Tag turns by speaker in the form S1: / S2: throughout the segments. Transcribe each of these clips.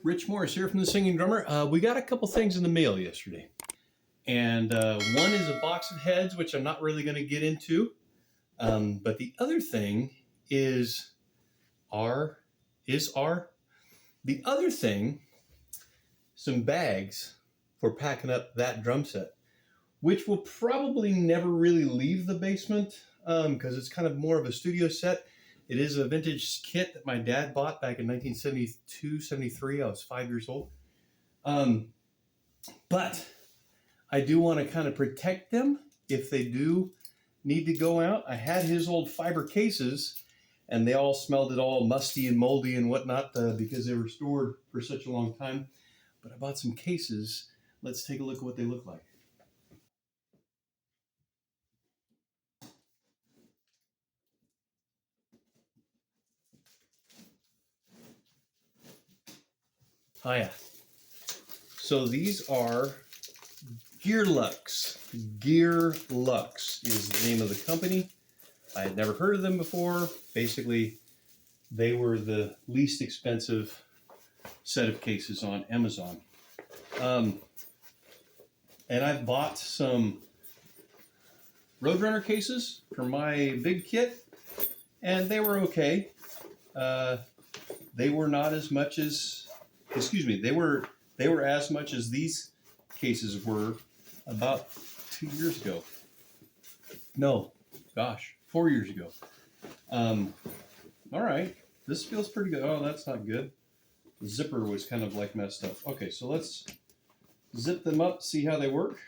S1: Rich Morris here from The Singing Drummer. We got a couple things in the mail yesterday. And one is a box of heads, which I'm not really going to get into. But the other thing is the other thing, some bags for packing up that drum set, which will probably never really leave the basement because it's kind of more of a studio set. It is a vintage kit that my dad bought back in 1972, 73. I was 5 years old. But I do want to kind of protect them if they do need to go out. I had his old fiber cases, and they all smelled it all musty and moldy and whatnot because they were stored for such a long time. But I bought some cases. Let's take a look at what they look like. Hiya. So these are Gearlux. Gearlux is the name of the company. I had never heard of them before. Basically, they were the least expensive set of cases on Amazon. And I've bought some Roadrunner cases for my big kit, and they were okay. They were not as much as, they were as much as these cases were about 2 years ago. No, gosh, 4 years ago. All right, this feels pretty good. Oh, that's not good. The zipper was kind of like messed up. Okay, so let's zip them up, see how they work.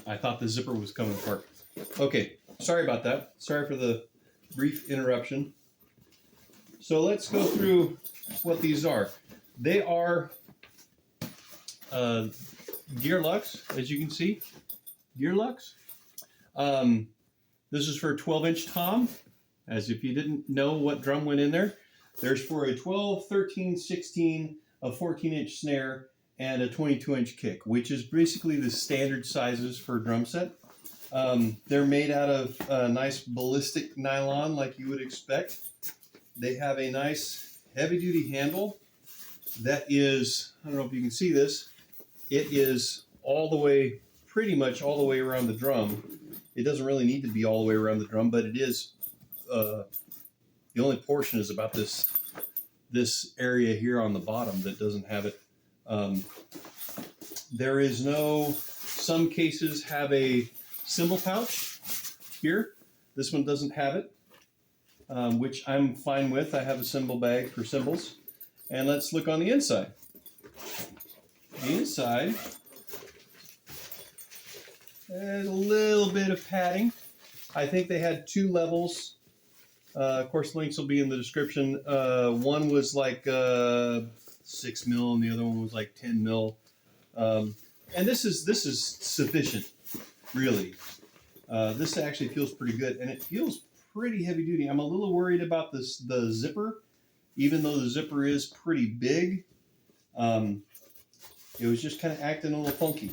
S1: I thought the zipper was coming apart. Okay, sorry about that. Sorry for the brief interruption. So let's go through what these are. They are Gearlux, as you can see. Gearlux. This is for a 12-inch tom, as if you didn't know what drum went in there. There's for a 12, 13, 16, a 14-inch snare, and a 22-inch kick, which is basically the standard sizes for a drum set. They're made out of nice ballistic nylon like you would expect. They have a nice heavy-duty handle that is, I don't know if you can see this, it is all the way, pretty much all the way around the drum. It doesn't really need to be all the way around the drum, but it is, the only portion is about this area here on the bottom that doesn't have it. There is no, some cases have a cymbal pouch here. This one doesn't have it, which I'm fine with. I have a cymbal bag for cymbals. And let's look on the inside. The inside has a little bit of padding. I think they had two levels. Of course, links will be in the description. One was like 6 mil, and the other one was like 10 mil. And this is sufficient, really. This actually feels pretty good, and it feels pretty heavy duty. I'm a little worried about the zipper, even though the zipper is pretty big. It was just kind of acting a little funky.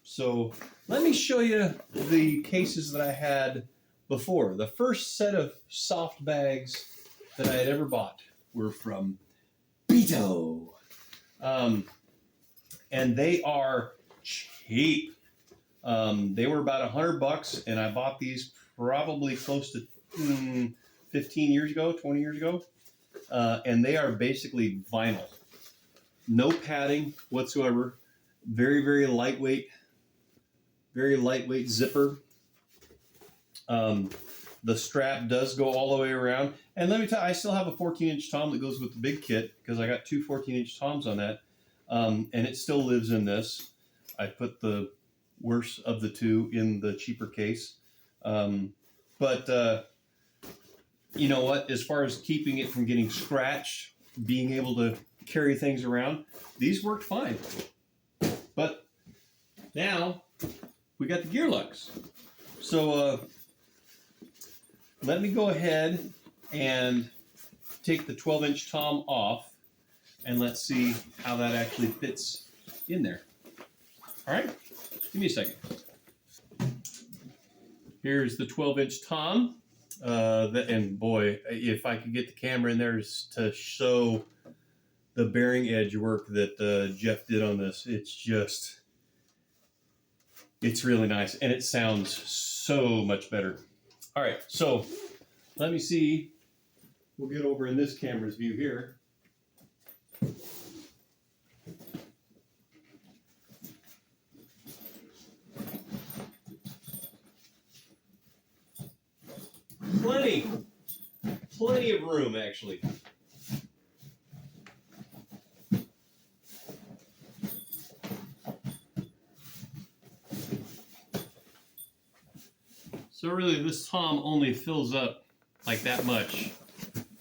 S1: So let me show you the cases that I had before. The first set of soft bags that I had ever bought were from Beto. And they are cheap. They were about $100, and I bought these probably close to 15 years ago, 20 years ago. And they are basically vinyl. No padding whatsoever. Very, very lightweight zipper. The strap does go all the way around. And let me tell you, I still have a 14-inch tom that goes with the big kit because I got two 14-inch toms on that. And it still lives in this. I put the worst of the two in the cheaper case. But you know what? As far as keeping it from getting scratched, being able to carry things around, these worked fine. But now we got the Gearlux. So let me go ahead and take the 12-inch tom off, and let's see how that actually fits in there. All right, give me a second. Here's the 12-inch tom. And boy, if I could get the camera in there to show the bearing edge work that Jeff did on this, it's really nice, and it sounds so much better. All right, so let me see. We'll get over in this camera's view here. Plenty of room, actually. So really, this Tom only fills up like that much.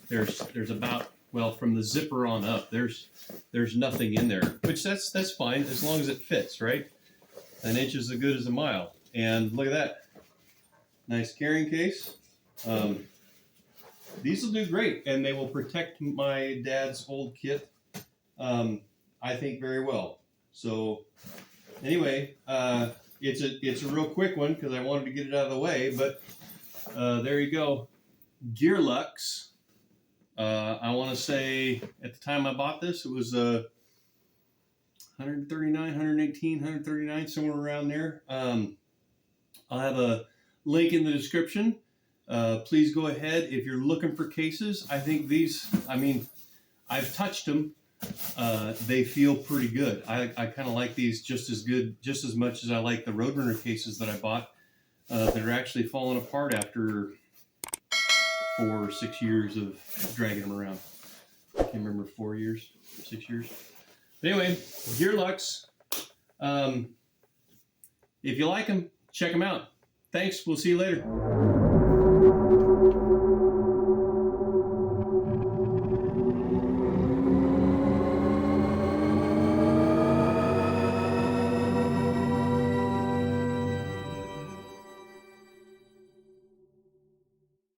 S1: There's about, well, from the zipper on up, there's nothing in there, which that's fine as long as it fits, right? An inch is as good as a mile. And look at that, nice carrying case. These will do great, and they will protect my dad's old kit, I think, very well. So anyway, it's a real quick one because I wanted to get it out of the way, but there you go. Gearlux. I want to say at the time I bought this, it was 139, 118, 139, somewhere around there. I'll have a link in the description. Please go ahead if you're looking for cases. I think these, I mean, I've touched them. They feel pretty good. I kind of like these just as much as I like the Roadrunner cases that I bought that are actually falling apart after 4 or 6 years of dragging them around. I can't remember, 4 years, 6 years. But anyway, Gearlux. If you like them, check them out. Thanks. We'll see you later.